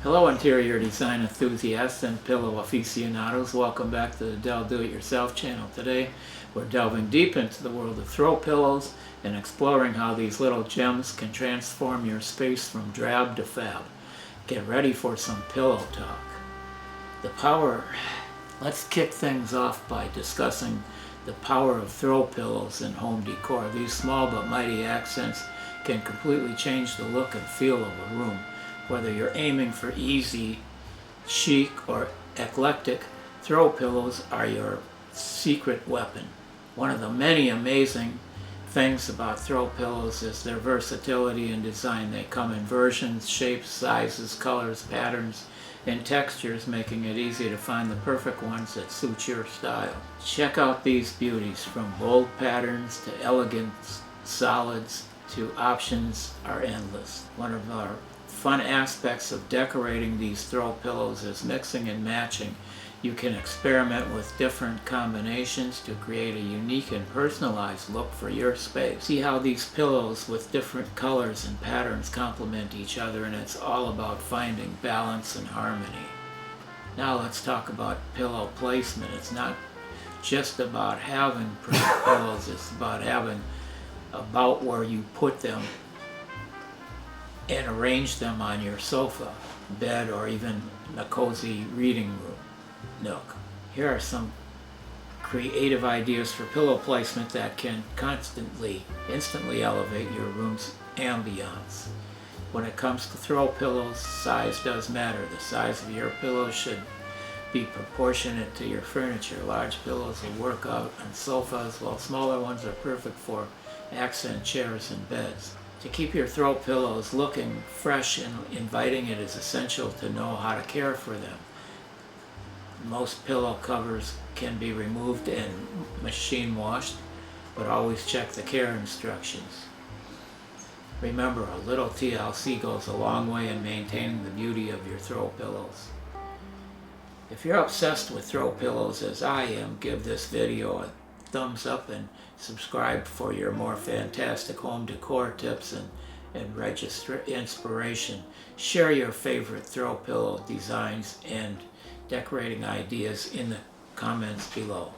Hello interior design enthusiasts and pillow aficionados. Welcome back to the Dell Do-It-Yourself channel. Today we're delving deep into the world of throw pillows and exploring how these little gems can transform your space from drab to fab. Get ready for some pillow talk. Let's kick things off by discussing the power of throw pillows in home decor. These small but mighty accents can completely change the look and feel of a room. Whether you're aiming for easy, chic, or eclectic, throw pillows are your secret weapon. One of the many amazing things about throw pillows is their versatility and design. They come in versions, shapes, sizes, colors, patterns, and textures, making it easy to find the perfect ones that suit your style. Check out these beauties. From bold patterns to elegant solids to options are endless. One of our fun aspects of decorating these throw pillows is mixing and matching. You can experiment with different combinations to create a unique and personalized look for your space. See how these pillows with different colors and patterns complement each other, and it's all about finding balance and harmony. Now let's talk about pillow placement. It's not just about having pretty pillows, it's about having about where you put them and arrange them on your sofa, bed, or even a cozy reading room nook. Here are some creative ideas for pillow placement that can instantly elevate your room's ambiance. When it comes to throw pillows, size does matter. The size of your pillow should be proportionate to your furniture. Large pillows will work out on sofas, while smaller ones are perfect for accent chairs and beds. To keep your throw pillows looking fresh and inviting, it is essential to know how to care for them. Most pillow covers can be removed and machine washed, but always check the care instructions. Remember, a little TLC goes a long way in maintaining the beauty of your throw pillows. If you're obsessed with throw pillows as I am, give this video a thumbs up and subscribe for your more fantastic home decor tips and register inspiration. Share your favorite throw pillow designs and decorating ideas in the comments below.